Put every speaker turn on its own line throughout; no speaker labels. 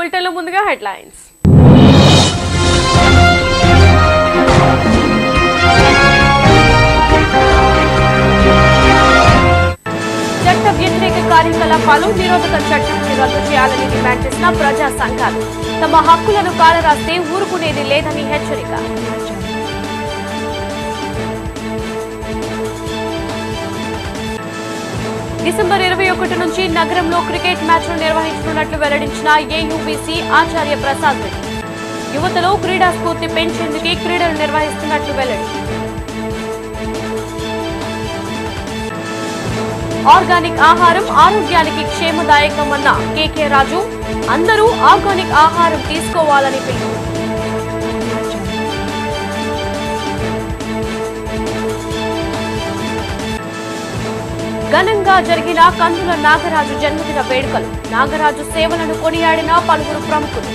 బులెటిన్లో ముందుగా హెడ్లైన్స్. చట్ట వ్యతిరేక కార్యకలాపాలు నిరోధక చట్టాన్ని రద్దు చేయాలని డిమాండ్ చేసిన ప్రజా సంఘాలు తమ హక్కులను కాలరాస్తే ఊరుకునేది లేదని హెచ్చరిక. డిసెంబర్ 21 నుంచి నగరంలో క్రికెట్ మ్యాచ్లు నిర్వహించనున్నట్లు వెల్లడించిన ఏయూబీసీ ఆచార్య ప్రసాద్ రెడ్డి. యువతలో క్రీడా స్ఫూర్తి పెంచేందుకే క్రీడలు నిర్వహిస్తున్నట్లు వెల్లడి. ఆర్గానిక్ ఆహారం ఆరోగ్యానికి క్షేమదాయకమన్న కేకే రాజు. అందరూ ఆర్గానిక్ ఆహారం తీసుకోవాలని పిలుపు. ఘనంగా జరిగిన కందుల నాగరాజు జన్మదిన వేడుకలు. నాగరాజు సేవలను కొనియాడిన పలువురు ప్రముఖులు.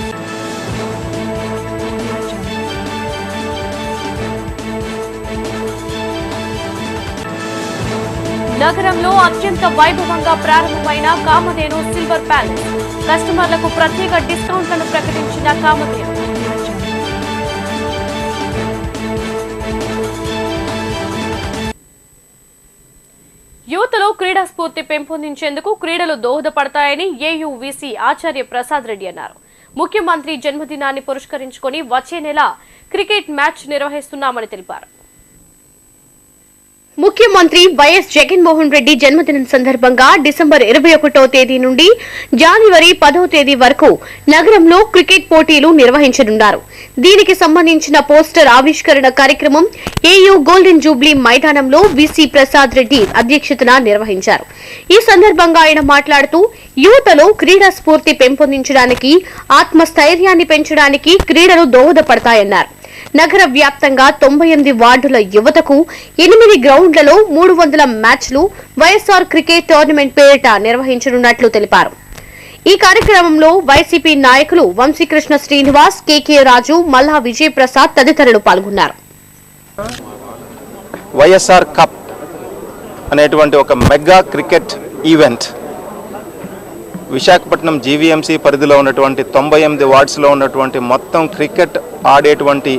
నగరంలో అత్యంత వైభవంగా ప్రారంభమైన కామధేను సిల్వర్ ప్యాలెస్. కస్టమర్లకు ప్రత్యేక డిస్కౌంట్లను ప్రకటించిన కామధేను. యువతలో క్రీడా స్ఫూర్తి పెంపొందించేందుకు క్రీడలు దోహదపడతాయని ఏయూవీసీ ఆచార్య ప్రసాద్ రెడ్డి అన్నారు. ముఖ్యమంత్రి జన్మదినాన్ని పురస్కరించుకుని వచ్చే నెల క్రికెట్ మ్యాచ్ నిర్వహిస్తున్నామని తెలిపారు. ముఖ్యమంత్రి వైఎస్ జగన్మోహన్ రెడ్డి జన్మదినం సందర్భంగా డిసెంబర్ 21వ తేదీ నుండి జనవరి 10వ తేదీ వరకు నగరంలో క్రికెట్ పోటీలు నిర్వహించనున్నారు. దీనికి సంబంధించిన పోస్టర్ ఆవిష్కరణ కార్యక్రమం ఏయూ గోల్డెన్ జూబ్లీ మైదానంలో వీసీ ప్రసాద్ రెడ్డి అధ్యక్షతన నిర్వహించారు. ఈ సందర్భంగా ఆయన మాట్లాడుతూ యువతలో క్రీడా స్ఫూర్తి పెంపొందించడానికి ఆత్మస్థైర్యాన్ని పెంచడానికి క్రీడలు దోహదపడతాయన్నారు. నగర వ్యాప్తంగా 98 వార్డుల యువతకు 8 గ్రౌండ్లలో 300 మ్యాచ్లు వైఎస్ఆర్ క్రికెట్ టోర్నమెంట్ పేరిట నిర్వహించనున్నట్లు తెలిపారు. ఈ కార్యక్రమంలో వైసీపీ నాయకులు వంశీకృష్ణ శ్రీనివాస్, కేకే రాజు, మల్లా విజయ్ ప్రసాద్ తదితరులు పాల్గొన్నారు.
వైఎస్ఆర్ కప్ అనేటువంటి ఒక mega cricket event Visakhapatnam GVMC పరిధిలో ఉన్నటువంటి 98 వార్డ్స్లో ఉన్నటువంటి మొత్తం క్రికెట్ ఆడేటువంటి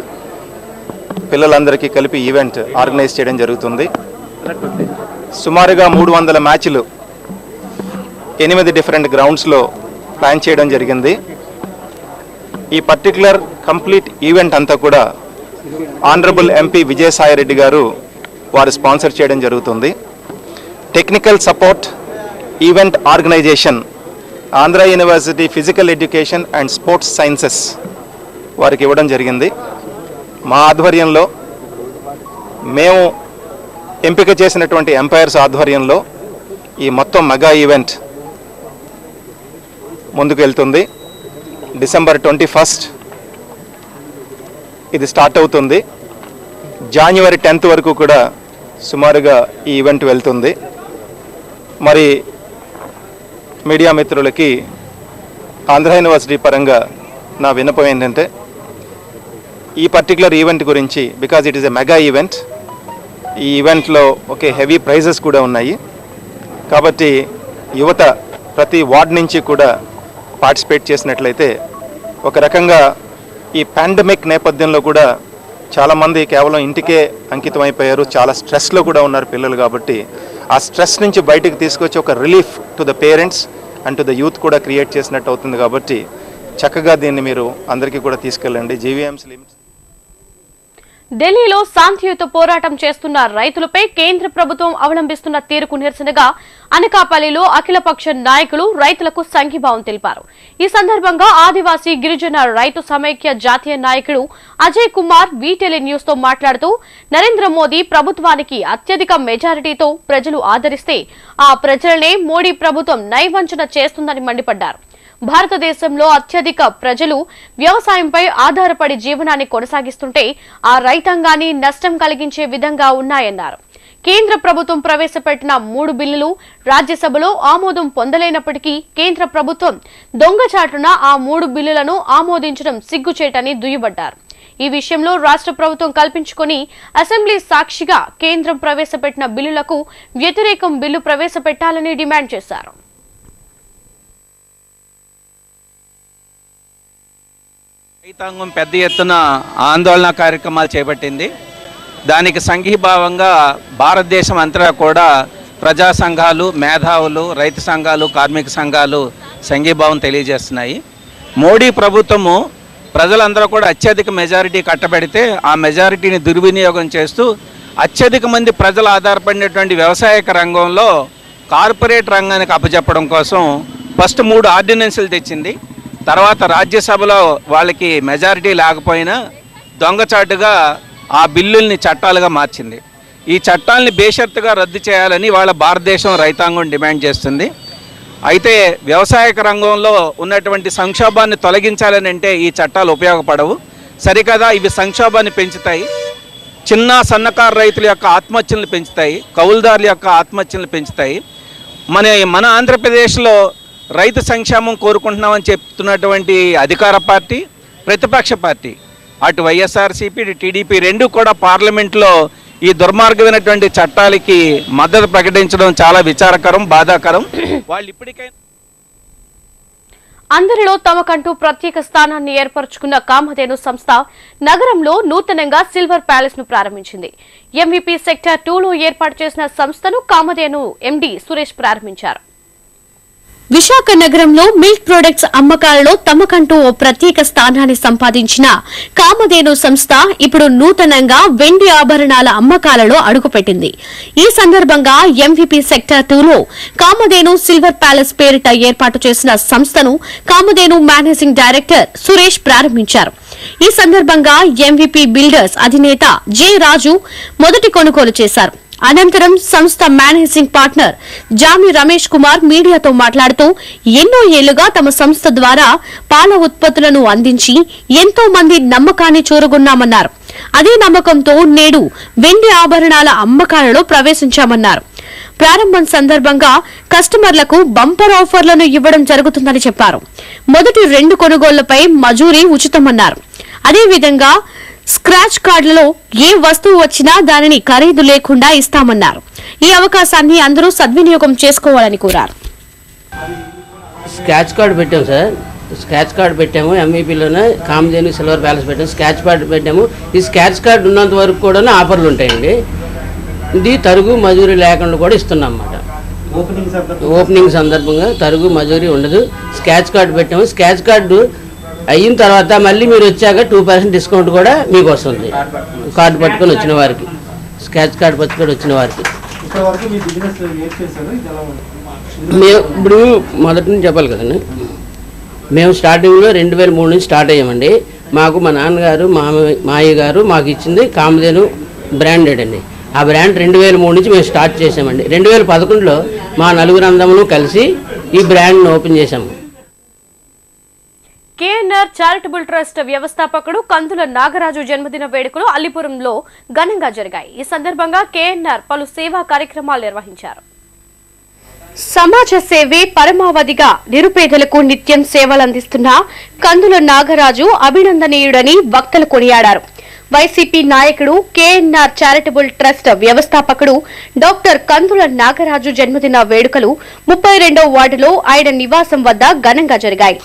పిల్లలందరికీ కలిపి ఈవెంట్ ఆర్గనైజ్ చేయడం జరుగుతుంది. సుమారుగా 300 మ్యాచ్లు 8 డిఫరెంట్ గ్రౌండ్స్లో ప్లాన్ చేయడం జరిగింది. ఈ పర్టికులర్ కంప్లీట్ ఈవెంట్ అంతా కూడా ఆనరబుల్ ఎంపీ విజయసాయిరెడ్డి గారు వారు స్పాన్సర్ చేయడం జరుగుతుంది. Technical support, event organization Andhra university physical education and sports sciences వారికి ఇవ్వడం జరిగింది. మా ఆధ్వర్యంలో మేము ఎంపిక చేసినటువంటి ఎంపైర్స్ ఆధ్వర్యంలో ఈ మొత్తం మెగా ఈవెంట్ ముందుకు వెళ్తుంది. డిసెంబర్ 21 ఇది స్టార్ట్ అవుతుంది. జనవరి 10 వరకు కూడా సుమారుగా ఈ ఈవెంట్ వెళ్తుంది. మరి మీడియా మిత్రులకి ఆంధ్ర యూనివర్సిటీ పరంగా నా విన్నపం ఏంటంటే ఈ పర్టికులర్ ఈవెంట్ గురించి, because it is a mega event, ఈ ఈవెంట్లో ఒకే హెవీ ప్రైజెస్ కూడా ఉన్నాయి. కాబట్టి యువత ప్రతి వార్డ్ నుంచి కూడా పార్టిసిపేట్ చేసినట్లయితే ఒక రకంగా ఈ పాండమిక్ నేపథ్యంలో కూడా చాలామంది కేవలం ఇంటికే అంకితం అయిపోయారు, చాలా స్ట్రెస్లో కూడా ఉన్నారు పిల్లలు. కాబట్టి ఆ స్ట్రెస్ నుంచి బయటకు తీసుకొచ్చి ఒక relief to the parents and to the youth కూడా క్రియేట్ చేసినట్టు అవుతుంది. కాబట్టి చక్కగా దీన్ని మీరు అందరికీ కూడా తీసుకెళ్ళండి. జీవీఎంసీ లిమిట్స్
ఢిల్లీలో శాంతియుత పోరాటం చేస్తున్న రైతులపై కేంద్ర ప్రభుత్వం అవలంబిస్తున్న తీరుకు నిరసనగా అనకాపల్లిలో అఖిలపక్ష నాయకులు రైతులకు సంఘీభావం తెలిపారు. ఈ సందర్భంగా ఆదివాసీ గిరిజన రైతు సమైక్య జాతీయ నాయకుడు అజయ్ కుమార్ వీటెలి న్యూస్ తో మాట్లాడుతూ నరేంద్ర మోదీ ప్రభుత్వానికి అత్యధిక మెజారిటీతో ప్రజలు ఆదరిస్తే ఆ ప్రజలనే మోడీ ప్రభుత్వం నైవంచన చేస్తుందని మండిపడ్డారు. భారతదేశంలో అత్యధిక ప్రజలు వ్యవసాయంపై ఆధారపడి జీవనాన్ని కొనసాగిస్తుంటే ఆ రైతాంగాన్ని నష్టం కలిగించే విధంగా ఉన్నాయన్నారు. కేంద్ర ప్రభుత్వం ప్రవేశపెట్టిన 3 బిల్లులు రాజ్యసభలో ఆమోదం పొందలేనప్పటికీ కేంద్ర ప్రభుత్వం దొంగచాటున ఆ 3 బిల్లులను ఆమోదించడం సిగ్గుచేటని దుయ్యబట్టారు. ఈ విషయంలో రాష్ట్ర ప్రభుత్వం కల్పించుకొని అసెంబ్లీ సాక్షిగా కేంద్రం ప్రవేశపెట్టిన బిల్లులకు వ్యతిరేకం బిల్లు ప్రవేశపెట్టాలని డిమాండ్ చేశారు.
రైతాంగం పెద్ద ఎత్తున ఆందోళన కార్యక్రమాలు చేపట్టింది. దానికి సంఘీభావంగా భారతదేశం అంతటా కూడా ప్రజా సంఘాలు, మేధావులు, రైతు సంఘాలు, కార్మిక సంఘాలు సంఘీభావం తెలియజేస్తున్నాయి. మోడీ ప్రభుత్వము ప్రజలందరూ కూడా అత్యధిక మెజారిటీ కట్టబెడితే ఆ మెజారిటీని దుర్వినియోగం చేస్తూ అత్యధిక మంది ప్రజలు ఆధారపడినటువంటి వ్యవసాయక రంగంలో కార్పొరేట్ రంగానికి అప్పచెప్పడం కోసం ఫస్ట్ 3 ఆర్డినెన్సులు తెచ్చింది. తర్వాత రాజ్యసభలో వాళ్ళకి మెజారిటీ లేకపోయినా దొంగచాటుగా ఆ బిల్లుల్ని చట్టాలుగా మార్చింది. ఈ చట్టాలని బేషరతుగా రద్దు చేయాలని వాళ్ళ భారతదేశం రైతాంగం డిమాండ్ చేస్తుంది. అయితే వ్యవసాయక రంగంలో ఉన్నటువంటి సంక్షోభాన్ని తొలగించాలని అంటే ఈ చట్టాలు ఉపయోగపడవు. సరికదా ఇవి సంక్షోభాన్ని పెంచుతాయి, చిన్న సన్నకారు రైతుల యొక్క ఆత్మహత్యలను పెంచుతాయి, కౌలుదారుల యొక్క ఆత్మహత్యలను పెంచుతాయి. మన ఆంధ్రప్రదేశ్లో రైతు సంక్షేమం కోరుకుంటున్నామని చెప్తున్నటువంటి అధికార పార్టీ, ప్రతిపక్ష పార్టీ, అటు వైఎస్ఆర్సీపీ, టీడీపీ రెండు కూడా పార్లమెంట్లో ఈ దుర్మార్గమైనటువంటి చట్టాలకి మద్దతు ప్రకటించడం చాలా విచారకరం, బాధాకరం. వాళ్ళు ఇప్పటికైనా
అందరిలో తమకంటూ ప్రత్యేక స్థానాన్ని ఏర్పరచుకున్న కామధేను సంస్థ నగరంలో నూతనంగా సిల్వర్ ప్యాలెస్ ను ప్రారంభించింది. ఎంవీపీ సెక్టర్ 2లో ఏర్పాటు చేసిన సంస్థను కామధేను ఎండీ సురేష్ ప్రారంభించారు. విశాఖ నగరంలో మిల్క్ ప్రొడక్ట్స్ అమ్మకాలలో తమకంటూ ఓ ప్రత్యేక స్థానాన్ని సంపాదించిన కామధేను సంస్థ ఇప్పుడు నూతనంగా వెండి ఆభరణాల అమ్మకాలలో అడుగుపెట్టింది. ఈ సందర్భంగా ఎంవీపీ సెక్టర్ 2లో కామధేను సిల్వర్ ప్యాలెస్ పేరిట ఏర్పాటు చేసిన సంస్థను కామధేను మేనేజింగ్ డైరెక్టర్ సురేష్ ప్రారంభించారు. ఈ సందర్భంగా ఎంవీపీ బిల్డర్స్ అధినేత జె రాజు మొదటి కొనుగోలు చేశారు. అనంతరం సంస్థ మేనేజింగ్ పార్ట్నర్ జామి రమేష్ కుమార్ మీడియాతో మాట్లాడుతూ ఎన్నో ఏళ్లుగా తమ సంస్థ ద్వారా పాల ఉత్పత్తులను అందించి ఎంతో మంది నమ్మకాన్ని చూరగొన్నామన్నారు. అదే నమ్మకంతో నేడు వెండి ఆభరణాల అమ్మకాలలో ప్రవేశించామన్నారు. ప్రారంభం సందర్భంగా కస్టమర్లకు బంపర్ ఆఫర్లను ఇవ్వడం జరుగుతుందని చెప్పారు. మొదటి 2 కొనుగోళ్లపై మజూరీ ఉచితమన్నారు. అదేవిధంగా స్క్రాచ్ కార్డులలో ఏ వస్తువు వచ్చినా దానిని ఖరీదు లేకుండా ఇస్తామన్నారు. ఈ అవకాశాన్ని అందరూ సద్వినియోగం చేసుకోవాలని కోరారు.
స్క్రాచ్ కార్డు పెట్టాము సార్, స్క్రాచ్ కార్డు పెట్టాము. ఎంఈపీలోనే కామధేను సిల్వర్ ప్యాలెస్ పెట్టాము, స్క్రాచ్ కార్డు పెట్టాము. ఈ స్క్రాచ్ కార్డు ఉన్నంత వరకు కూడా ఆఫర్లు ఉంటాయండి. ఇది తరుగు మజూరీ లేకుండా కూడా ఇస్తున్నాం అన్నమాట. ఓపెనింగ్ సందర్భంగా తరుగు మజూరీ ఉండదు. స్క్రాచ్ కార్డు పెట్టాము. స్క్రాచ్ కార్డు అయిన తర్వాత మళ్ళీ మీరు వచ్చాక 2% డిస్కౌంట్ కూడా మీకు వస్తుంది. కార్డు పట్టుకొని వచ్చిన వారికి, స్క్రాచ్ కార్డు పట్టుకొని వచ్చిన వారికి. మేము ఇప్పుడు మొదటి నుంచి చెప్పాలి కదండి. మేము స్టార్టింగ్లో 2003 నుంచి స్టార్ట్ అయ్యామండి. మాకు మా నాన్నగారు, మాయ్య గారు మాకు ఇచ్చింది కామధేను బ్రాండెడ్ అండి. ఆ బ్రాండ్ 2003 నుంచి మేము స్టార్ట్ చేసామండి. 2011లో మా 4 అందములు కలిసి ఈ బ్రాండ్ను ఓపెన్ చేశాము.
కేఎన్ఆర్ చారిటబుల్ ట్రస్ట్ వ్యవస్థాపకుడు కందుల నాగరాజు జన్మదిన వేడుకలు అల్లిపురంలో ఘనంగా జరిగాయి. ఈ సందర్భంగా కేఎన్ఆర్ పలు సేవా కార్యక్రమాలు నిర్వహించారు. సమాజ సేవే పరమావధిగా నిరుపేదలకు నిత్యం సేవలందిస్తున్న కందుల నాగరాజు అభినందనీయుడని వక్తలు కొనియాడారు. వైసీపీ నాయకుడు కేఎన్ఆర్ చారిటబుల్ ట్రస్ట్ వ్యవస్థాపకుడు డాక్టర్ కందుల నాగరాజు జన్మదిన వేడుకలు 32వ వార్డులో ఆయన నివాసం వద్ద ఘనంగా జరిగాయి.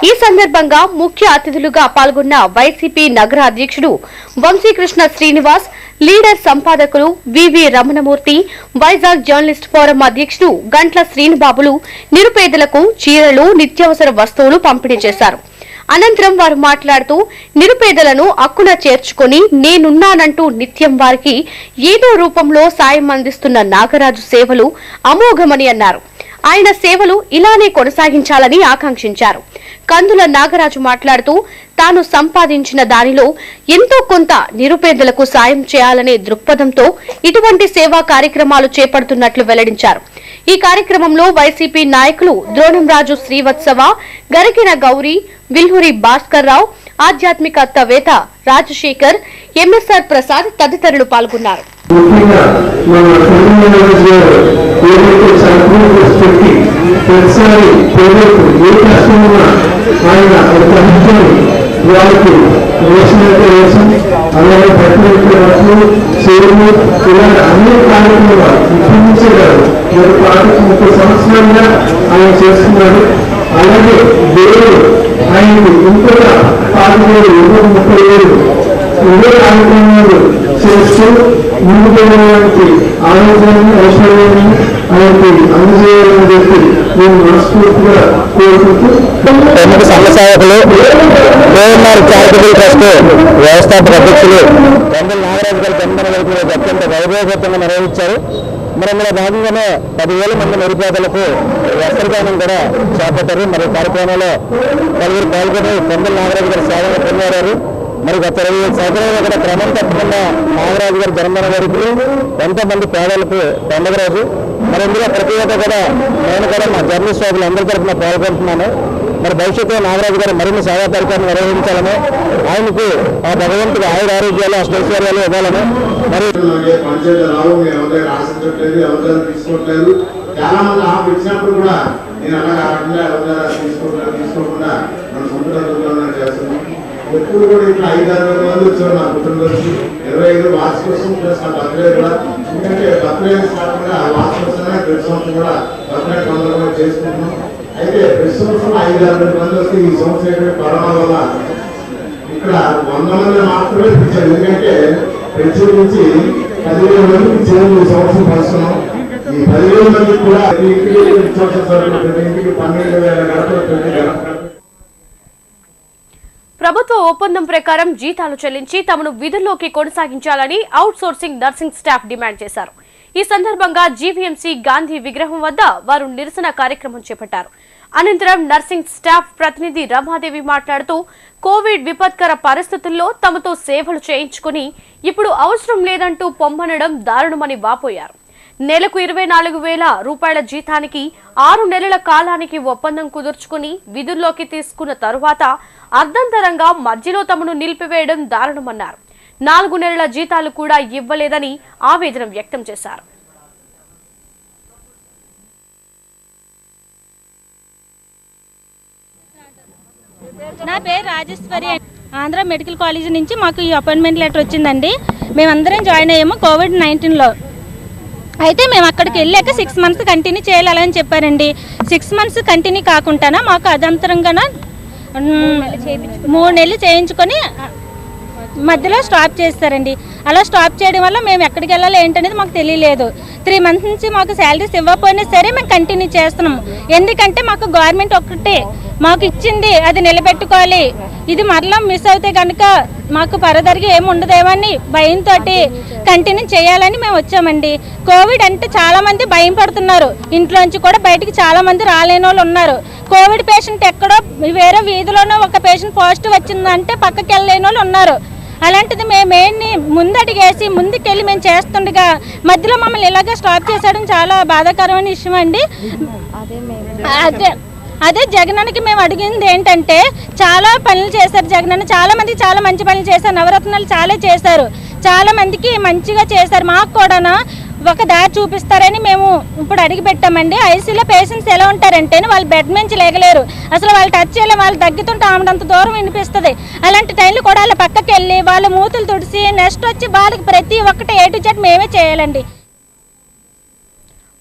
ఈ సందర్భంగా ముఖ్య అతిథులుగా పాల్గొన్న వైసీపీ నగర అధ్యక్షుడు వంశీకృష్ణ శ్రీనివాస్, లీడర్ సంపాదకులు వివి రమణమూర్తి, వైజాగ్ జర్నలిస్ట్ ఫోరం అధ్యక్షుడు గంట్ల శ్రీనుబాబులు నిరుపేదలకు చీరలు, నిత్యావసర వస్తువులు పంపిణీ చేశారు. అనంతరం వారు మాట్లాడుతూ నిరుపేదలను అక్కున చేర్చుకుని నేనున్నానంటూ నిత్యం వారికి ఏదో రూపంలో సాయం అందిస్తున్న నాగరాజు సేవలు అమోఘమని అన్నారు. ఆయన సేవలు ఇలానే కొనసాగించాలని ఆకాంక్షించారు. కందుల నాగరాజు మాట్లాడుతూ తాను సంపాదించిన దానిలో ఎంతో కొంత నిరుపేదలకు సాయం చేయాలనే దృక్పథంతో ఇటువంటి సేవా కార్యక్రమాలు చేపడుతున్నట్లు వెల్లడించారు. ఈ కార్యక్రమంలో వైసీపీ నాయకులు ద్రోణంరాజు శ్రీవత్సవ, గరికిన గౌరీ, విల్హూరి భాస్కర్ రావు, ఆధ్యాత్మికవేత్త రాజశేఖర్, ఎంఎస్ఆర్ ప్రసాద్ తదితరులు పాల్గొన్నారు.
వాళ్ళకి అలాగే అన్ని కార్యక్రమాలు ఇప్పించేవారు. 30 సంవత్సరాలుగా ఆయన చేస్తున్నారు. అలాగే దేవుడు ఆయనకు ఇంకొక పార్టీలు 30 ఇదే కార్యక్రమాలు చేస్తూ ముందుకెళ్ళడానికి ఆరోగ్యాన్ని ఐశ్వర్యాన్ని ఆయనకి అందజేయాలని చెప్పి నేను మనస్ఫూర్తిగా కోరుకుంటూ
ప్రముఖ సంఘసేవకులు కేఎన్ఆర్ చారిటబుల్ ట్రస్ట్ వ్యవస్థాపక అధ్యక్షులు గంటల నాగరాజు గారి జన్మదిన అత్యంత వైభవపేతంగా నిర్వహించారు. మరి ఇందులో భాగంగానే 10,000 మంది నిరుపేదలకు వస్త్రదానం కూడా చేపట్టారు. మరి కార్యక్రమంలో పలువురు పాల్గొని గంటల నాగరాజు గారి సేవలు పొందారు. మరి గత 25 సంవత్సరాలుగా కూడా క్రమం తప్పకుండా నాగరాజు గారి జన్మదిన వేడుకలు ఎంతోమంది పేదలకు పండుగ రోజు. మరి ఇందులో ప్రతి ఒక్క కూడా నేను కూడా మా జర్నలిస్ట్ సోదరులు అందరి తరఫున పాల్గొంటున్నాను. మరి భవిష్యత్తులో నాగరాజు గారు మరిన్ని సేవా కార్యక్రమాలు నిర్వహించాలని, ఆయనకు ఆ భగవంతుడు ఆయుర ఆరోగ్యాలు అష్టైశ్వర్యాలు ఇవ్వాలని. మరి
తీసుకోవట్లేదు. చాలా మంది ఆఫ్ ఇచ్చినప్పుడు కూడా నేను అలా కాకుండా తీసుకోకుండా మన సొంత డబ్బులు చేస్తున్నాం. ఎప్పుడు కూడా ఇట్లా 5-6 మంది వచ్చారు నా కుటుంబంలో 25 వార్షిక కోసం ప్లస్ నా బర్త్డే కూడా. ఎందుకంటే బర్త్డే కాకుండా వార్షిక కోసమే ప్రతి సంవత్సరం కూడా బర్త్డే పండుగ చేసుకుంటున్నాం. అయితే ప్రతి సంవత్సరం 5-6 మంది వస్తే ఈ సంవత్సరం కరోనా వల్ల ఇక్కడ 100 మంది మాత్రమే ఇచ్చారు. ఎందుకంటే ప్రత్యేకించి 10,000 మందికి ఇచ్చారు ఈ సంవత్సరం పంచుతున్నాం. ఈ 10,000 మందికి కూడా ప్రతి ఇంటికి 12,000 గడపలు
ప్రభుత్వ ఒప్పందం ప్రకారం జీతాలు చెల్లించి తమను విధుల్లోకి కొనసాగించాలని out sourcing nursing staff demand చేశారు. ఈ సందర్భంగా జీవీఎంసీ గాంధీ విగ్రహం వద్ద వారు నిరసన కార్యక్రమం చేపట్టారు. అనంతరం నర్సింగ్ స్టాఫ్ ప్రతినిధి రమాదేవి మాట్లాడుతూ కోవిడ్ విపత్కర పరిస్థితుల్లో తమతో సేవలు చేయించుకుని ఇప్పుడు అవసరం లేదంటూ పొమ్మనడం దారుణమని వాపోయారు. నెలకు 24,000 రూపాయల జీతానికి 6 నెలల కాలానికి ఒప్పందం కుదుర్చుకుని విధుల్లోకి తీసుకున్న తరువాత అర్ధంతరంగా మధ్యలో తమను నిలిపివేయడం దారుణమన్నారు. 4 నెలల జీతాలు కూడా ఇవ్వలేదని ఆవేదన వ్యక్తం చేశారు.
నా పేరు రాజేశ్వరి. ఆంధ్ర మెడికల్ కాలేజ్ నుంచి మాకు ఈ అపాయింట్మెంట్ లెటర్ వచ్చిందండి. మేమందరం జాయిన్ అయ్యాము కోవిడ్-19లో. అయితే మేము అక్కడికి వెళ్ళాక 6 మంత్స్ కంటిన్యూ చేయాలని చెప్పారండి. 6 మంత్స్ కంటిన్యూ కాకుండా మాకు అదంతరంగా 3 నెలలు చేయించుకొని మధ్యలో స్టాప్ చేస్తారండి. అలా స్టాప్ చేయడం వల్ల మేము ఎక్కడికి వెళ్ళాలి ఏంటనేది మాకు తెలియలేదు. 3 మంత్స్ నుంచి మాకు శాలరీస్ ఇవ్వకపోయినా సరే మేము కంటిన్యూ చేస్తున్నాము. ఎందుకంటే మాకు గవర్నమెంట్ ఒక్కటే మాకు ఇచ్చింది, అది నిలబెట్టుకోవాలి. ఇది మరలా మిస్ అవుతే కనుక మాకు పరదరిగి ఏమి ఉండదేమని భయంతో కంటిన్యూ చేయాలని మేము వచ్చామండి. కోవిడ్ అంటే చాలా మంది భయం పడుతున్నారు. ఇంట్లోంచి కూడా బయటికి చాలా మంది రాలేని వాళ్ళు ఉన్నారు. కోవిడ్ పేషెంట్ ఎక్కడో వేరే వీధిలోనో ఒక పేషెంట్ పాజిటివ్ వచ్చిందంటే పక్కకి వెళ్ళలేని వాళ్ళు ఉన్నారు. అలాంటిది మేమేంటి ముందడిగేసి ముందుకెళ్ళి మేము చేస్తుండగా మధ్యలో మమ్మల్ని ఇలాగే స్టాప్ చేసేయడం చాలా బాధాకరమైన విషయం అండి. అదే జగనన్నకి మేము అడిగింది ఏంటంటే, చాలా పనులు చేశారు జగనన్న, చాలా మంది చాలా మంచి పనులు చేశారు, నవరత్నాలు చాలా చేశారు, చాలా మందికి మంచిగా చేశారు. మాకు కూడా ఒక దారి చూపిస్తారని మేము ఇప్పుడు అడిగి పెట్టామండి. ఐసీలో పేషెంట్స్ ఎలా ఉంటారంటే వాళ్ళు బెడ్ నుంచి లేగలేరు, అసలు వాళ్ళు టచ్ చేయలేము, వాళ్ళు దగ్గుతుంటే ఆమెడంత దూరం వినిపిస్తుంది. అలాంటి టైంలో కూడా వాళ్ళ పక్కకి వెళ్ళి వాళ్ళ మూతులు తుడిసి నెక్స్ట్ వచ్చి వాళ్ళకి ప్రతి ఒక్కటి A to Z మేమే చేయాలండి.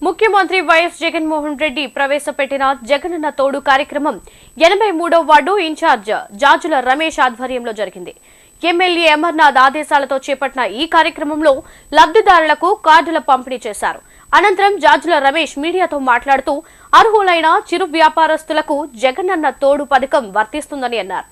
ముఖ్యమంత్రి వైఎస్ జగన్మోహన్ రెడ్డి ప్రవేశపెట్టిన జగనన్న తోడు కార్యక్రమం 83వ వార్డు ఇన్ఛార్జ్ జాజుల రమేష్ ఆధ్వర్యంలో జరిగింది. ఎమ్మెల్యే అమర్నాథ్ ఆదేశాలతో చేపట్టిన ఈ కార్యక్రమంలో లబ్ధిదారులకు కార్డుల పంపిణీ చేశారు. అనంతరం జాజుల రమేష్ మీడియాతో మాట్లాడుతూ అర్హులైన చిరు వ్యాపారస్తులకు జగనన్న తోడు పథకం వర్తిస్తుందని అన్నారు.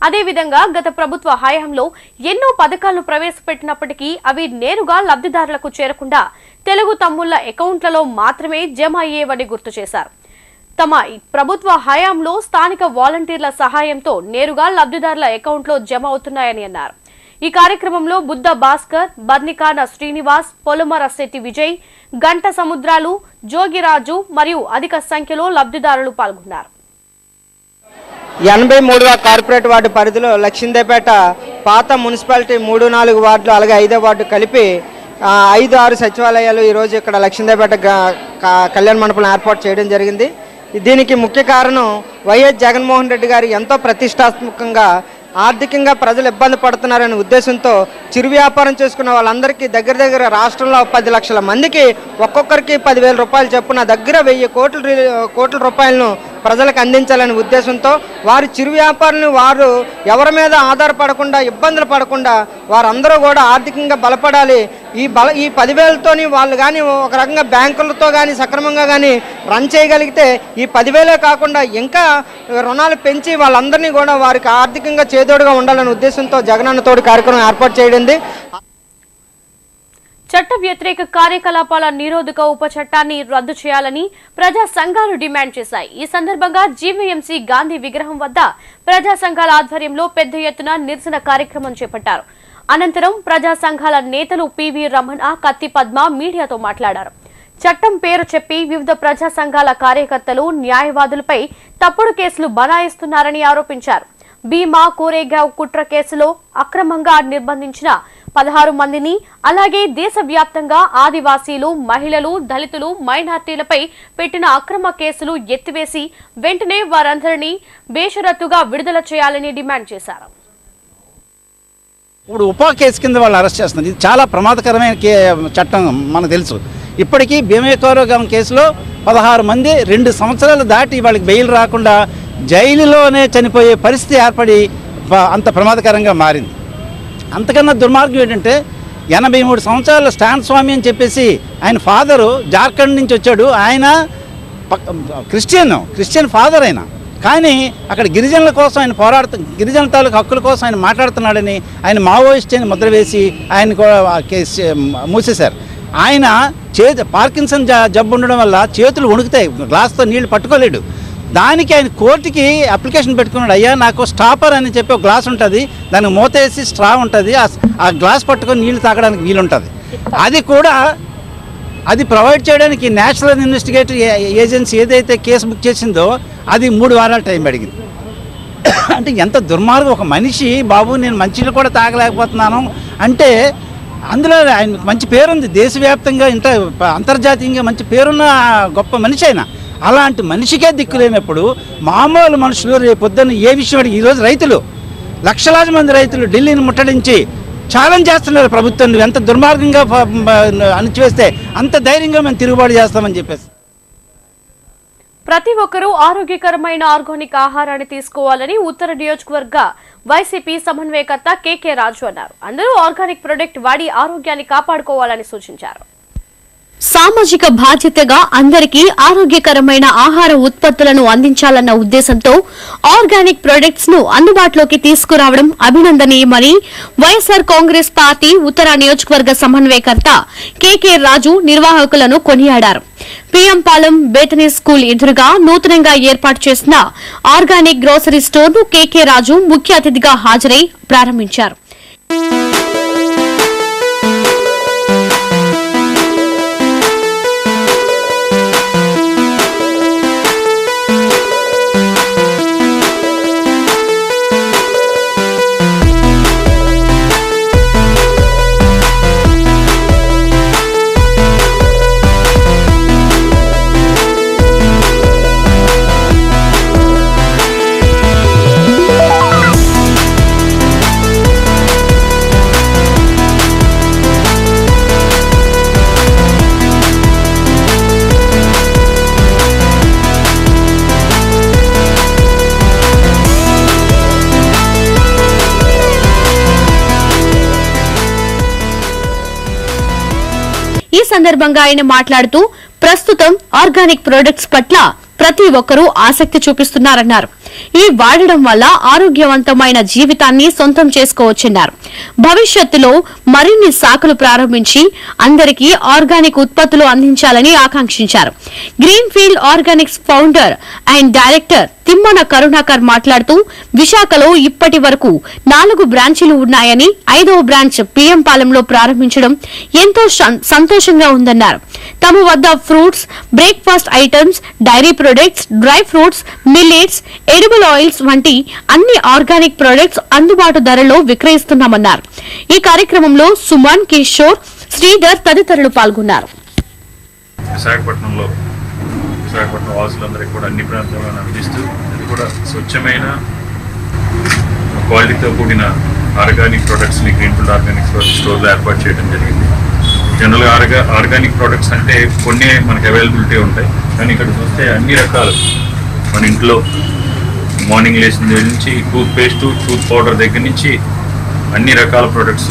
అదేవిధంగా గత ప్రభుత్వ హయాంలో ఎన్నో పథకాలను ప్రవేశపెట్టినప్పటికీ అవి నేరుగా లబ్ధిదారులకు చేరకుండా తెలుగు తమ్ముళ్ల అకౌంట్లలో మాత్రమే జమ అయ్యేవని గుర్తు చేశారు. తమ ప్రభుత్వ హయాంలో స్థానిక వాలంటీర్ల సహాయంతో నేరుగా లబ్ధిదారుల అకౌంట్లో జమ అవుతున్నాయని అన్నారు. ఈ కార్యక్రమంలో బుద్ధ భాస్కర్, బర్నికాన శ్రీనివాస్, పొలమర శెట్టి విజయ్, గంట సముద్రాలు, జోగిరాజు మరియు అధిక సంఖ్యలో లబ్ధిదారులు పాల్గొన్నారు.
83వ కార్పొరేట్ వార్డు పరిధిలో లక్ష్మీదేపేట పాత మున్సిపాలిటీ 3-4 వార్డులు అలాగే 5వ వార్డు కలిపి 5-6 సచివాలయాలు ఈరోజు ఇక్కడ లక్ష్మీదేపేట కళ్యాణ మండపం ఏర్పాటు చేయడం జరిగింది. దీనికి ముఖ్య కారణం వైఎస్ జగన్మోహన్ రెడ్డి గారు ఎంతో ప్రతిష్టాత్మకంగా ఆర్థికంగా ప్రజలు ఇబ్బంది పడుతున్నారనే ఉద్దేశంతో చిరు వ్యాపారం చేసుకున్న వాళ్ళందరికీ దగ్గర రాష్ట్రంలో 10 లక్షల మందికి ఒక్కొక్కరికి 10,000 రూపాయలు చొప్పున దగ్గర 1,000 కోట్ల రూపాయలను ప్రజలకు అందించాలనే ఉద్దేశంతో వారి చిరు వ్యాపారులను వారు ఎవరి మీద ఆధారపడకుండా ఇబ్బందులు పడకుండా వారందరూ కూడా ఆర్థికంగా బలపడాలి. ఈ 10,000తోని వాళ్ళు కానీ ఒక రకంగా బ్యాంకులతో కానీ సక్రమంగా కానీ రన్ చేయగలిగితే ఈ 10,000 కాకుండా ఇంకా రుణాలు పెంచి వాళ్ళందరినీ కూడా వారికి ఆర్థికంగా చేదోడుగా ఉండాలనే ఉద్దేశంతో జగనన్న తోడు కార్యక్రమం ఏర్పాటు చేయడింది.
చట్ట వ్యతిరేక కార్యకలాపాల నిరోధక ఉప చట్టాన్ని రద్దు చేయాలని ప్రజా సంఘాలు డిమాండ్ చేశాయి. ఈ సందర్భంగా జీవీఎంసీ గాంధీ విగ్రహం వద్ద ప్రజా సంఘాల ఆధ్వర్యంలో పెద్ద ఎత్తున నిరసన కార్యక్రమం చేపట్టారు. అనంతరం ప్రజా సంఘాల నేతలు పివి రమణ, కత్తి పద్మ మీడియాతో మాట్లాడారు. చట్టం పేరు చెప్పి వివిధ ప్రజా సంఘాల కార్యకర్తలు న్యాయవాదులపై తప్పుడు కేసులు బనాయిస్తున్నారని ఆరోపించారు. భీమా కోరేగావ్ కుట్ర కేసులో అక్రమంగా నిర్బంధించిన 16 మందిని, అలాగే దేశవ్యాప్తంగా ఆదివాసీలు, మహిళలు, దళితులు, మైనార్టీలపై పెట్టిన అక్రమ కేసులు ఎత్తివేసి వెంటనే వారందరినీ బేషరతుగా విడుదల చేయాలని డిమాండ్ చేశారు.
ఇప్పుడు ఉపా కేసు కింద వాళ్ళు అరెస్ట్ చేస్తున్నారు. ఇది చాలా ప్రమాదకరమైన చట్టం మనకు తెలుసు. ఇప్పటికీ భీమేకోరగాం కేసులో 16 మంది 2 సంవత్సరాలు దాటి వాళ్ళకి బెయిల్ రాకుండా జైలులోనే చనిపోయే పరిస్థితి ఏర్పడి అంత ప్రమాదకరంగా మారింది. అంతకన్నా దుర్మార్గం ఏంటంటే 83 సంవత్సరాల స్టాన్ స్వామి అని చెప్పేసి ఆయన ఫాదరు జార్ఖండ్ నుంచి వచ్చాడు. ఆయన క్రిస్టియన్ ఫాదర్ అయినా కానీ అక్కడ గిరిజనుల కోసం ఆయన గిరిజనుల తాలూకు హక్కుల కోసం ఆయన మాట్లాడుతున్నాడని ఆయన మావోయిస్ట్ అని ముద్ర వేసి ఆయన కేసు మూసేశారు. ఆయన పార్కిన్సన్ జబ్బు ఉండడం వల్ల చేతులు వణుకుతాయి, గ్లాస్తో నీళ్లు పట్టుకోలేడు. దానికి ఆయన కోర్టుకి అప్లికేషన్ పెట్టుకున్నాడు. అయ్యా నాకు స్టాపర్ అని చెప్పి ఒక గ్లాస్ ఉంటుంది, దానికి మూతేసి స్ట్రా ఉంటుంది, ఆ గ్లాస్ పట్టుకొని నీళ్లు తాగడానికి వీలుంటుంది. అది కూడా అది ప్రొవైడ్ చేయడానికి నేషనల్ ఇన్వెస్టిగేటివ్ ఏజెన్సీ ఏదైతే కేసు బుక్ చేసిందో అది 3 వారాల టైం అడిగింది. అంటే ఎంత దుర్మార్గం. ఒక మనిషి బాబు నేను మంచిలు కూడా తాగలేకపోతున్నాను అంటే అందులో ఆయన మంచి పేరుంది, దేశవ్యాప్తంగా అంతర్జాతీయంగా మంచి పేరున్న గొప్ప మనిషి అయినా అలాంటి మనిషికే దిక్కులేనప్పుడు మామూలు మనుషులు రేపొద్దున్న ఏ విషయం అడిగి ఈరోజు రైతులు లక్షలాది మంది రైతులు ఢిల్లీని ముట్టడించి ఛాలెంజ్ చేస్తున్నారు ప్రభుత్వం, నువ్వు ఎంత దుర్మార్గంగా అణిచివేస్తే అంత ధైర్యంగా మేము తిరుగుబాటు చేస్తామని చెప్పేసి.
ప్రతి ఒక్కరూ ఆరోగ్యకరమైన ఆర్గానిక్ ఆహారాన్ని తీసుకోవాలని ఉత్తర నియోజకవర్గ వైసీపీ సమన్వయకర్త కేకే రాజు అన్నారు. అందరూ ఆర్గానిక్ ప్రొడక్ట్ వాడి ఆరోగ్యాన్ని కాపాడుకోవాలని సూచించారు. సామాజిక బాధ్యతగా అందరికీ ఆరోగ్యకరమైన ఆహార ఉత్పత్తులను అందించాలన్న ఉద్దేశంతో ఆర్గానిక్ ప్రొడక్ట్స్ ను అందుబాటులోకి తీసుకురావడం అభినందనీయమని వైఎస్ఆర్ కాంగ్రెస్ పార్టీ ఉత్తర నియోజకవర్గ సమన్వయకర్త కేకే రాజు నిర్వాహకులను కొనియాడారు. పిఎంపాలెం బేతనీ స్కూల్ ఎదురుగా నూతనంగా ఏర్పాటు చేసిన ఆర్గానిక్ గ్రోసరీ స్టోర్ ను కేకే రాజు ముఖ్య అతిథిగా హాజరై ప్రారంభించారు. ఈ సందర్భంగా ఆయన మాట్లాడుతూ ప్రస్తుతం ఆర్గానిక్ ప్రొడక్ట్స్ పట్ల ప్రతి ఒక్కరూ ఆసక్తి చూపిస్తున్నారన్నారు. ఇవి వాడడం వల్ల ఆరోగ్యవంతమైన జీవితాన్ని సొంతం చేసుకోవచ్చన్నారు. భవిష్యత్తులో మరిన్ని శాఖలు ప్రారంభించి అందరికీ ఆర్గానిక్ ఉత్పత్తులు అందించాలని ఆకాంక్షించారు. Green field Organics founder and director Timmana Karunakar మాట్లాడుతూ విశాఖలో ఇప్పటి వరకు 4 బ్రాంచీలు ఉన్నాయని 5వ బ్రాంచ్ పిఎంపాలెంలో ప్రారంభించడం ఎంతో సంతోషంగా ఉందన్నారు. తమ వద్ద fruits, breakfast items, dairy products, dry fruits, millets, edible oils వంటి అన్ని ఆర్గానిక్ ప్రొడక్ట్స్ అందుబాటు ధరలో విక్రయిస్తున్నామన్నారు. ఈ కార్యక్రమంలో సుమన్, కిషోర్, శ్రీధర్ తదితరులు పాల్గొన్నారు.
విశాఖపట్నం వాసులందరికీ కూడా అన్ని ప్రాంతాలను అందిస్తూ ఇది కూడా స్వచ్ఛమైన క్వాలిటీతో కూడిన ఆర్గానిక్ ప్రొడక్ట్స్ని గ్రీన్ఫీల్డ్ ఆర్గానిక్ స్టోర్లో ఏర్పాటు చేయడం జరిగింది. జనరల్గా ఆర్గానిక్ ప్రొడక్ట్స్ అంటే కొన్ని మనకి అవైలబిలిటీ ఉంటాయి, కానీ ఇక్కడ చూస్తే అన్ని రకాలు మన ఇంట్లో మార్నింగ్ లేచిన దగ్గర నుంచి టూత్ పేస్ట్, టూత్ పౌడర్ దగ్గర నుంచి అన్ని రకాల ప్రొడక్ట్స్,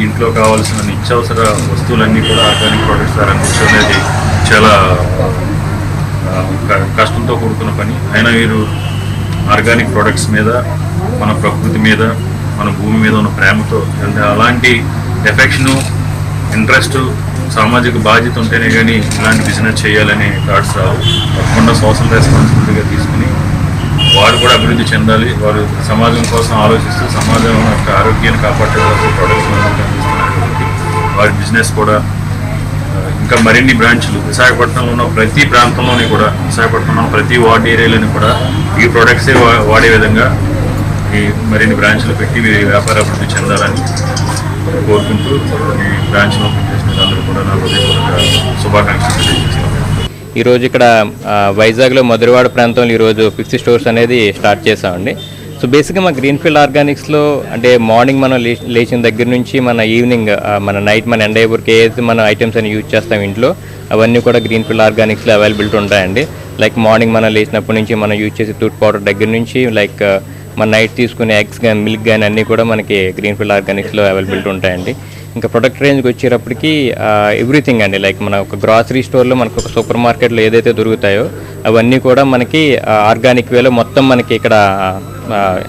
ఇంట్లో కావాల్సిన నిత్యావసర వస్తువులన్నీ కూడా ఆర్గానిక్ ప్రొడక్ట్స్ ద్వారా అందించడం అనేది చాలా కష్టంతో కూడుకున్న పని. అయినా వీరు ఆర్గానిక్ ప్రొడక్ట్స్ మీద, మన ప్రకృతి మీద, మన భూమి మీద ఉన్న ప్రేమతో, అలాంటి ఎఫెక్షను, ఇంట్రెస్ట్, సామాజిక బాధ్యత ఉంటేనే కానీ ఇలాంటి బిజినెస్ చేయాలనే థాట్స్ రావు. తప్పకుండా సోషల్ రెస్పాన్సిబిలిటీగా తీసుకుని వారు కూడా అభివృద్ధి చెందాలి. వారు సమాజం కోసం ఆలోచిస్తూ సమాజం యొక్క ఆరోగ్యాన్ని కాపాడేవారు ప్రొడక్ట్స్ అందిస్తున్నారు కాబట్టి వారి బిజినెస్ కూడా ఇంకా మరిన్ని బ్రాంచ్లు విశాఖపట్నంలో ఉన్న ప్రతి ప్రాంతంలోని కూడా, విశాఖపట్నంలో ప్రతి వార్డ్ ఏరియాలోని కూడా ఈ ప్రొడక్ట్సే వాడే విధంగా ఈ మరిన్ని బ్రాంచ్లు పెట్టి వ్యాపార అభివృద్ధి చెందాలని కోరుకుంటూ ఈ బ్రాంచ్ను ఓపెన్ చేసిన అందరూ కూడా నా హృదయపూర్వక శుభాకాంక్షలు తెలియజేస్తున్నాను.
ఈరోజు ఇక్కడ వైజాగ్లో మధురవాడ ప్రాంతంలో ఈరోజు 50 స్టోర్స్ అనేది స్టార్ట్ చేసామండి. సో బేసిక్గా మా గ్రీన్ఫీల్డ్ ఆర్గానిక్స్లో అంటే మార్నింగ్ మనం లేచిన దగ్గర నుంచి మన ఈవినింగ్ మన నైట్ మన ఎండ్ అయ్యేవరకు ఏదైతే మన ఐటమ్స్ అని యూజ్ చేస్తాం ఇంట్లో, అవన్నీ కూడా గ్రీన్ఫీల్డ్ ఆర్గానిక్స్లో అవైలబిలిటీ ఉంటాయండి. లైక్ మార్నింగ్ మనం లేచినప్పటి నుంచి మనం యూజ్ చేసే టూత్ పౌడర్ దగ్గర నుంచి లైక్ మన నైట్ తీసుకునే ఎగ్స్ కానీ మిల్క్ కానీ అన్నీ కూడా మనకి గ్రీన్ఫీల్డ్ ఆర్గానిక్స్లో అవైలబిలిటీ ఉంటాయండి. ఇంకా ప్రొడక్ట్ రేంజ్కి వచ్చేటప్పటికి ఎవ్రీథింగ్ అండి, లైక్ మన ఒక గ్రాసరీ స్టోర్లో మనకు ఒక సూపర్ మార్కెట్లో ఏదైతే దొరుకుతాయో అవన్నీ కూడా మనకి ఆర్గానిక్ వేలో మొత్తం మనకి ఇక్కడ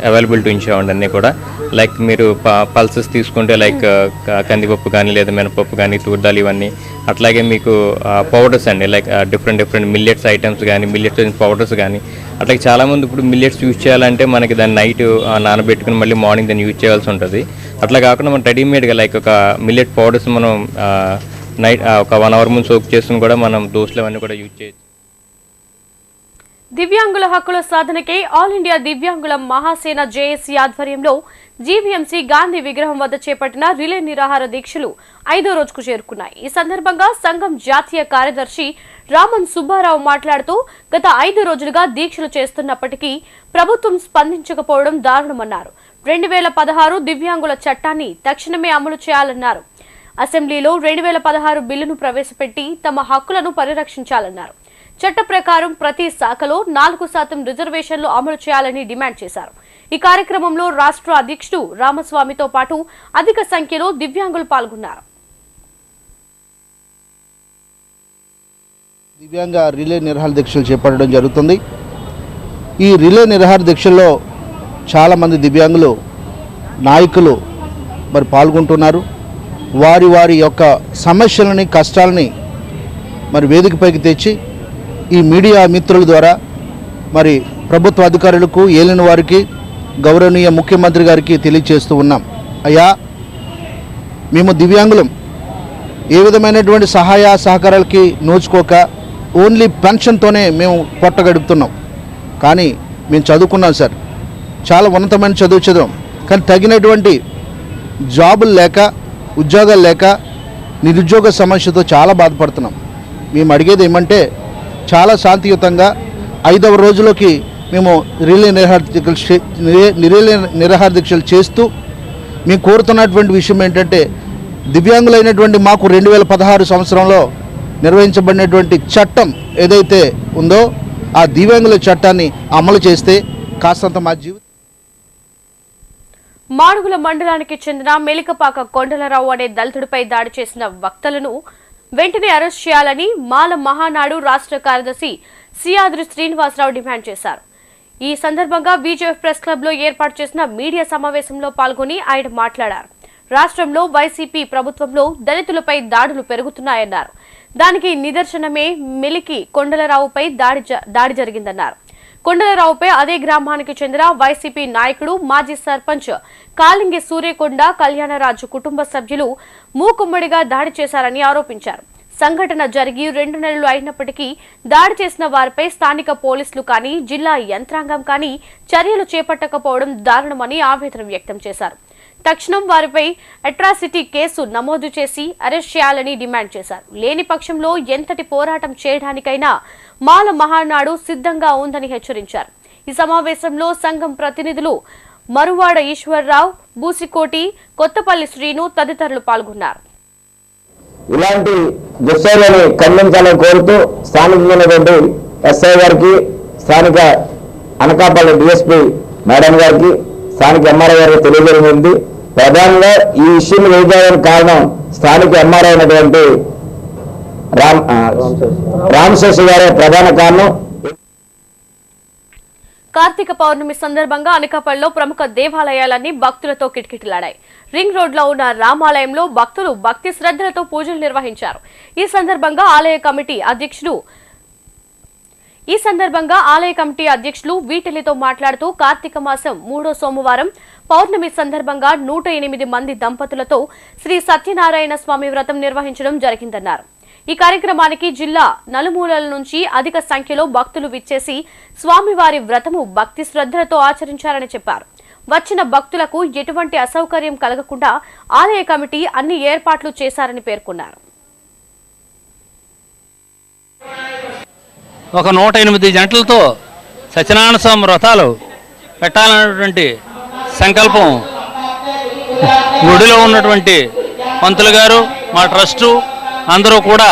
అవైలబిలిటీ ఉంచామండి అన్నీ కూడా. లైక్ మీరు పల్సెస్ తీసుకుంటే లైక్ కందిపప్పు కానీ లేదా మినపప్పు కానీ తూర్దాలు ఇవన్నీ, అట్లాగే మీకు పౌడర్స్ అండి లైక్ డిఫరెంట్ మిల్లెట్స్ ఐటమ్స్ కానీ మిల్లెట్స్ పౌడర్స్ కానీ, అట్లాగే చాలామంది ఇప్పుడు మిల్లెట్స్ యూజ్ చేయాలంటే మనకి దాన్ని నైట్ నానబెట్టుకుని మళ్ళీ మార్నింగ్ దాన్ని యూజ్ చేయాల్సి ఉంటుంది. అట్లా కాకుండా మనం రెడీమేడ్గా లైక్ ఒక మిల్లెట్ పౌడర్స్ మనం నైట్ ఒక 1 hour ముందు సోక్ చేసుకుని కూడా మనం దోశలు అవన్నీ కూడా యూజ్ చేయొచ్చు.
దివ్యాంగుల హక్కుల సాధనకై ఆల్ ఇండియా దివ్యాంగుల మహాసేన జేఏసీ ఆధ్వర్యంలో జీవీఎంసీ గాంధీ విగ్రహం వద్ద చేపట్టిన రిలే నిరాహార దీక్షలు 5వ రోజుకు చేరుకున్నాయి. ఈ సందర్భంగా సంఘం జాతీయ కార్యదర్శి రామన్ సుబ్బారావు మాట్లాడుతూ గత 5 రోజులుగా దీక్షలు చేస్తున్నప్పటికీ ప్రభుత్వం స్పందించకపోవడం దారుణమన్నారు. 2016 దివ్యాంగుల చట్టాన్ని తక్షణమే అమలు చేయాలన్నారు. అసెంబ్లీలో 2016 బిల్లును ప్రవేశపెట్టి తమ హక్కులను పరిరక్షించాలన్నారు. చట్ట ప్రకారం ప్రతి శాఖలో 4% రిజర్వేషన్లు అమలు చేయాలని డిమాండ్ చేశారు. ఈ కార్యక్రమంలో రాష్ట్ర అధ్యక్షుడు రామస్వామితో పాటు అధిక సంఖ్యలో దివ్యాంగులు పాల్గొన్నారు.
దివ్యాంగ రిలే నిరాహార దీక్షలు చేపట్టడం జరుగుతుంది. ఈ రిలే నిరాహార దీక్షల్లో చాలామంది దివ్యాంగులు నాయకులు మరి పాల్గొంటున్నారు. వారి వారి యొక్క సమస్యలని కష్టాలని మరి వేదికపైకి తెచ్చి ఈ మీడియా మిత్రుల ద్వారా మరి ప్రభుత్వ అధికారులకు, ఏలిన వారికి, గౌరవనీయ ముఖ్యమంత్రి గారికి తెలియజేస్తూ ఉన్నాం. అయ్యా, మేము దివ్యాంగులం ఏ విధమైనటువంటి సహాయ సహకారాలకి నోచుకోక ఓన్లీ పెన్షన్తోనే మేము పొట్ట గడుపుతున్నాం. కానీ మేము చదువుకున్నాం సార్, చాలా ఉన్నతమైన చదివాం, కానీ తగినటువంటి జాబులు లేక, ఉద్యోగాలు లేక నిరుద్యోగ సమస్యతో చాలా బాధపడుతున్నాం. మేము అడిగేది ఏమంటే చాలా శాంతియుతంగా 5వ రోజులోకి మేము రిలే నిరాహార దీక్షలు చేస్తూ మేము కోరుతున్నటువంటి విషయం ఏంటంటే దివ్యాంగులైనటువంటి మాకు 2016 సంవత్సరంలో నిర్వహించబడినటువంటి చట్టం ఏదైతే ఉందో ఆ దివ్యాంగుల చట్టాన్ని అమలు చేస్తే కాస్తంత మా జీవితం.
మాడుగుల మండలానికి చెందిన మెలికపాక కొండలరావు అనే దళితుడిపై దాడి చేసిన వక్తలను వెంటనే అరెస్ట్ చేయాలని మాల మహానాడు రాష్ట్ర కార్యదర్శి సియాద్రి శ్రీనివాసరావు డిమాండ్ చేశారు. ఈ సందర్భంగా బీజేఎఫ్ ప్రెస్ క్లబ్ లో ఏర్పాటు చేసిన మీడియా సమావేశంలో పాల్గొని ఆయన మాట్లాడారు. రాష్ట్రంలో వైసీపీ ప్రభుత్వంలో దళితులపై దాడులు పెరుగుతున్నాయన్నారు. దానికి నిదర్శనమే మెలికి కొండలరావుపై దాడి జరిగిందన్నారు. కొండలరావుపై అదే గ్రామానికి చెందిన వైసీపీ నాయకుడు మాజీ సర్పంచ్ కాలింగి సూర్యకొండ కళ్యాణరాజు కుటుంబ సభ్యులు మూకుమ్మడిగా దాడి చేశారని ఆరోపించారు. సంఘటన జరిగి 2 నెలలు అయినప్పటికీ దాడి చేసిన వారిపై స్థానిక పోలీసులు కానీ, జిల్లా యంత్రాంగం కానీ చర్యలు చేపట్టకపోవడం దారుణమని ఆవేదన వ్యక్తం చేశారు. తక్షణం వారిపై అట్రాసిటీ కేసు నమోదు చేసి అరెస్ట్ చేయాలని డిమాండ్ చేశారు. లేని పక్షంలో ఎంతటి పోరాటం చేయడానికైనా మాల మహానాడు సిద్ధంగా ఉందని హెచ్చరించారు. ఈ సమావేశంలో సంఘం ప్రతినిధులు మరువాడ ఈశ్వర్రావు, బూసికోటి, కొత్తపల్లి శ్రీను తదితరులు పాల్గొన్నారు.
ఇలాంటి దుశ్చర్యని ఖండించాలని కోరుతూ స్థానికమైనటువంటి ఎస్ఐ గారికి, స్థానిక అనకాపల్లి డిఎస్పీ మేడం గారికి, స్థానిక ఎంఆర్ఐ గారికి తెలియజేయడం. ప్రధానంగా ఈ ఇష్యూని వేయడానికి కారణం స్థానిక ఎంఆర్ఐ అయినటువంటి రామశేషి గారే ప్రధాన కారణం.
కార్తీక పౌర్ణమి సందర్భంగా అనకాపల్లిలో ప్రముఖ దేవాలయాలన్నీ భక్తులతో కిటకిటలాడాయి. రింగ్ రోడ్ లో ఉన్న రామాలయంలో భక్తులు భక్తి శ్రద్ధలతో పూజలు నిర్వహించారు. ఈ సందర్భంగా ఆలయ కమిటీ అధ్యక్షులు వీటిలితో మాట్లాడుతూ కార్తీక మాసం 3వ సోమవారం పౌర్ణమి సందర్భంగా 108 మంది దంపతులతో శ్రీ సత్యనారాయణ స్వామి వ్రతం నిర్వహించడం జరిగిందన్నారు. ఈ కార్యక్రమానికి జిల్లా నలుమూలల నుంచి అధిక సంఖ్యలో భక్తులు విచ్చేసి స్వామివారి వ్రతము భక్తి శ్రద్ధలతో ఆచరించారని చెప్పారు. వచ్చిన భక్తులకు ఎటువంటి అసౌకర్యం కలగకుండా ఆలయ కమిటీ అన్ని ఏర్పాట్లు చేశారని పేర్కొన్నారు.
ఒక 108 జంటలతో సత్యనారాయణ స్వామి వ్రతాలు పెట్టాలన్నటువంటి సంకల్పం గుడిలో ఉన్నటువంటి పంతులు గారు, మా ట్రస్టు అందరూ కూడా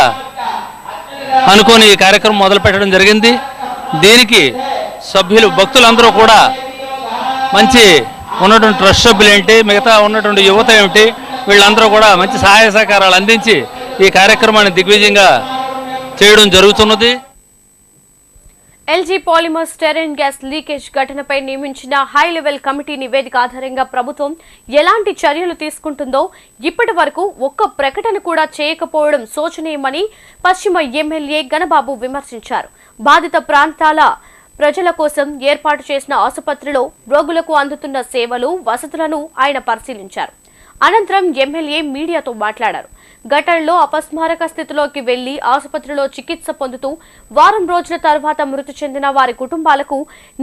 అనుకొని ఈ కార్యక్రమం మొదలు పెట్టడం జరిగింది. దీనికి సభ్యులు భక్తులందరూ కూడా మంచి ఉన్నటువంటి ట్రస్ట్ సభ్యులు ఏంటి, మిగతా ఉన్నటువంటి యువత ఏమిటి, వీళ్ళందరూ కూడా మంచి సహాయ సహకారాలు అందించి ఈ కార్యక్రమాన్ని దిగ్విజయంగా చేయడం జరుగుతున్నది.
LG polymer styrene gas leakage ఘటనపై నియమించిన హై లెవెల్ కమిటీ నివేదిక ఆధారంగా ప్రభుత్వం ఎలాంటి చర్యలు తీసుకుంటుందో ఇప్పటి వరకు ఒక్క ప్రకటన కూడా చేయకపోవడం శోచనీయమని పశ్చిమ ఎమ్మెల్యే గణబాబు విమర్శించారు. బాధిత ప్రాంతాల ప్రజల కోసం ఏర్పాటు చేసిన ఆసుపత్రిలో రోగులకు అందుతున్న సేవలు, వసతులను ఆయన పరిశీలించారు. అనంతరం ఎమ్మెల్యే మీడియాతో మాట్లాడారు. ఘటనలో అపస్మారక స్థితిలోకి వెళ్లి ఆసుపత్రిలో చికిత్స పొందుతూ వారం రోజుల తర్వాత మృతి చెందిన వారి కుటుంబాలకు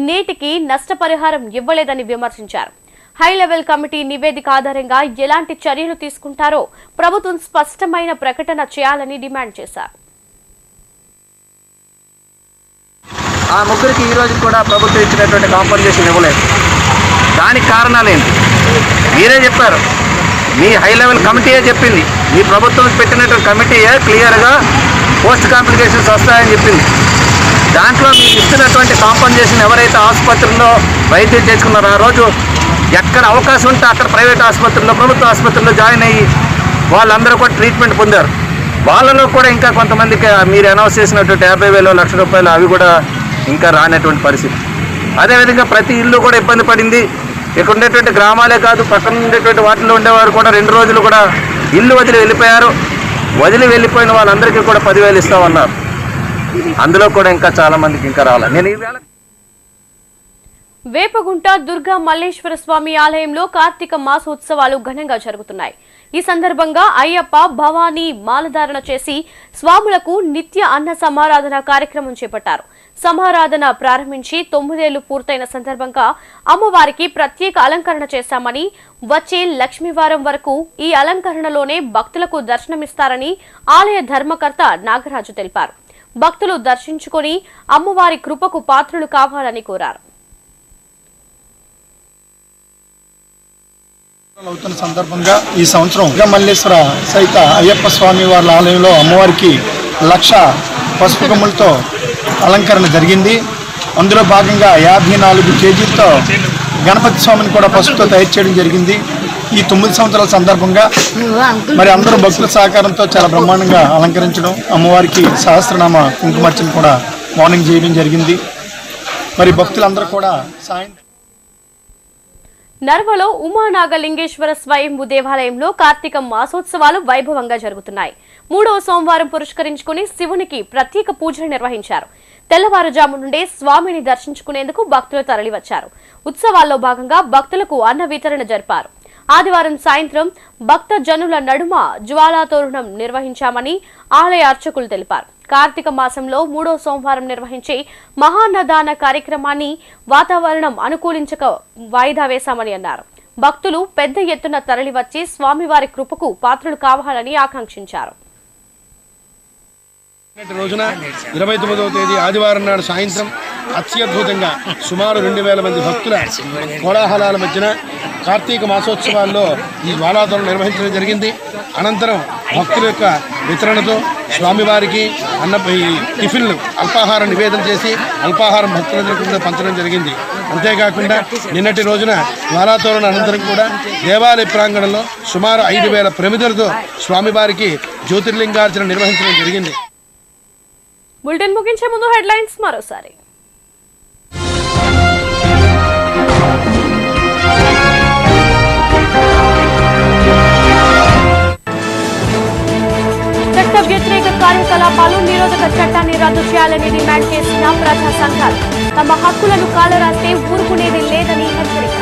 నేటికి నష్టపరిహారం ఇవ్వలేదని విమర్శించారు. హై లెవెల్ కమిటీ నివేదిక ఆధారంగా ఎలాంటి చర్యలు తీసుకుంటారో ప్రభుత్వం స్పష్టమైన ప్రకటన చేయాలని డిమాండ్ చేశారు.
ఆ ముగ్గురికి ఈ రోజు కూడా ప్రభుత్వం ఇచ్చినటువంటి కాంపన్సేషన్ ఇవ్వలేదు. దానికి కారణాలేంటి మీరే చెప్పారు. మీ హై లెవెల్ కమిటీయే చెప్పింది. మీ ప్రభుత్వం పెట్టినటువంటి కమిటీయే క్లియర్గా పోస్ట్ కాంప్లికేషన్స్ వస్తాయని చెప్పింది. దాంట్లో మీకు ఇస్తున్నటువంటి కాంపన్సేషన్ ఎవరైతే ఆసుపత్రుల్లో వైద్యం చేసుకున్నారో ఆ రోజు ఎక్కడ అవకాశం ఉంటే అక్కడ ప్రైవేట్ ఆసుపత్రుల్లో, ప్రభుత్వ ఆసుపత్రుల్లో జాయిన్ అయ్యి వాళ్ళందరూ కూడా ట్రీట్మెంట్ పొందారు. వాళ్ళలో కూడా ఇంకా కొంతమందికి మీరు అనౌన్స్ చేసినటువంటి 50,000 లక్ష రూపాయలు అవి కూడా ఇంకా రానటువంటి పరిస్థితి. అదేవిధంగా ప్రతి ఇల్లు కూడా ఇబ్బంది పడింది. ఇక్కడ ఉండేటువంటి గ్రామాలే కాదు, పక్కన ఉండేటువంటి వాటిలో ఉండేవారు కూడా 2 రోజులు కూడా ఇల్లు వదిలి వెళ్ళిపోయారు. వదిలి వెళ్ళిపోయిన వాళ్ళందరికీ కూడా 10,000 ఇస్తామన్నారు. అందులో కూడా ఇంకా చాలా మందికి ఇంకా రాలేదు. నేను ఈవేళ
వేపగుంట దుర్గా మల్లేశ్వర స్వామి ఆలయంలో కార్తీక మాసోత్సవాలు ఘనంగా జరుగుతున్నాయి. ఈ సందర్భంగా అయ్యప్ప, భవానీ మాలధారణ చేసి స్వాములకు నిత్య అన్న సమారాధన కార్యక్రమం చేపట్టారు. సమారాధన ప్రారంభించి 9 ఏళ్లు పూర్తయిన సందర్భంగా అమ్మవారికి ప్రత్యేక అలంకరణ చేశామని, వచ్చే లక్ష్మీవారం వరకు ఈ అలంకరణలోనే భక్తులకు దర్శనమిస్తారని ఆలయ ధర్మకర్త నాగరాజు తెలిపారు. భక్తులు దర్శించుకొని అమ్మవారి కృపకు పాత్రులు కావాలని కోరారు.
అవుతున్న సందర్భంగా ఈ సంవత్సరం దుర్గామల్లేశ్వర సహిత అయ్యప్ప స్వామి వారి ఆలయంలో అమ్మవారికి 1,00,000 పసుపు కొమ్ములతో అలంకరణ జరిగింది. అందులో భాగంగా 54 కేజీలతో గణపతి స్వామిని కూడా పసుపుతో తయారు చేయడం జరిగింది. ఈ 9 సంవత్సరాల సందర్భంగా మరి అందరూ భక్తుల సహకారంతో చాలా బ్రహ్మాండంగా అలంకరించడం, అమ్మవారికి సహస్రనామ కుంకుమార్చన కూడా మార్నింగ్ చేయడం జరిగింది. మరి భక్తులందరూ కూడా సాయంత్రం
నర్వలో ఉమానాగలింగేశ్వర స్వయంభూ దేవాలయంలో కార్తీక మాసోత్సవాలు వైభవంగా జరుగుతున్నాయి. 3వ సోమవారం పురస్కరించుకుని శివునికి ప్రత్యేక పూజలు నిర్వహించారు. తెల్లవారుజాము నుండే స్వామిని దర్శించుకునేందుకు భక్తులు తరలివచ్చారు. ఉత్సవాల్లో భాగంగా భక్తులకు అన్న వితరణ జరిపారు. ఆదివారం సాయంత్రం భక్త జనుల నడుమ జ్వాలాతోరణం నిర్వహించామని ఆలయ అర్చకులు తెలిపారు. కార్తీక మాసంలో 3వ సోమవారం నిర్వహించే మహాన్నదాన కార్యక్రమాన్ని వాతావరణం అనుకూలించక వాయిదా వేశామని అన్నారు. భక్తులు పెద్ద ఎత్తున తరలివచ్చి స్వామివారి కృపకు పాత్రులు కావాలని ఆకాంక్షించారు.
రోజున 29వ తేదీ ఆదివారం నాడు సాయంత్రం
అత్యద్భుతంగా సుమారు 2000 మంది భక్తుల కోలాహలాల మధ్యన కార్తీక మాసోత్సవాల్లో ఈ జ్వాలాతోరణం నిర్వహించడం జరిగింది. అనంతరం భక్తుల యొక్క వితరణతో స్వామివారికి టిఫిన్లు అల్పాహారం నివేదన చేసి అల్పాహారం భక్తులందరికీ కూడా పంచడం జరిగింది. అంతేకాకుండా నిన్నటి రోజున జ్వాలాతోరణ అనంతరం కూడా దేవాలయ ప్రాంగణంలో సుమారు 5000 ప్రమిదలతో స్వామివారికి జ్యోతిర్లింగార్చన నిర్వహించడం జరిగింది.
బులెటిన్ ముగించే ముందు హెడ్లైన్స్ మరోసారి. చట్ట వ్యతిరేక కార్యకలాపాలు నిరోధక చట్టాన్ని రద్దు చేయాలని డిమాండ్ చేసిన ప్రజా సంఘాలు తమ హక్కులను కాలరాస్తే ఊరుకునేది లేదని హెచ్చరిక.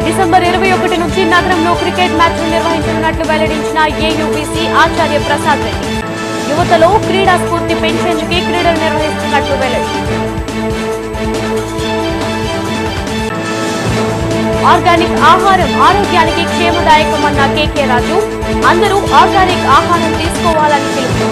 డిసెంబర్ 21 నుంచి నగరంలో క్రికెట్ మ్యాచ్లు నిర్వహించనున్నట్లు వెల్లడించిన ఏయూబీసీ ఆచార్య ప్రసాద్ రెడ్డి. యువతలో క్రీడా స్ఫూర్తి పెంచేందుకే క్రీడలు నిర్వహిస్తున్నట్లు వెల్లడి. ఆర్గానిక్ ఆహారం ఆరోగ్యానికి క్షేమదాయకమన్న కేకే రాజు. అందరూ ఆర్గానిక్ ఆహారం తీసుకోవాలని పిలుపు.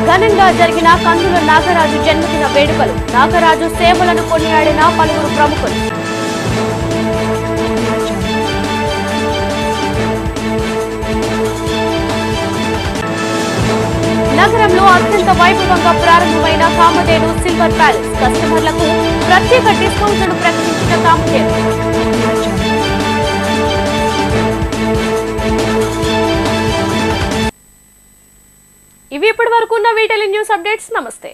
ఘనంగా జరిగిన కందుల నాగరాజు జన్మదిన వేడుకలు. నాగరాజు సేవలను కొనియాడిన పలువురు ప్రముఖులు. నగరంలో అత్యంత వైభవంగా ప్రారంభమైన కామధేను సిల్వర్ ప్యాలెస్. కస్టమర్లకు ప్రత్యేక డిస్కౌంట్లను ప్రకటించిన కామధేను. ఇవి ఇప్పటి వరకు ఉన్న వీటిలి న్యూస్ అప్డేట్స్. నమస్తే.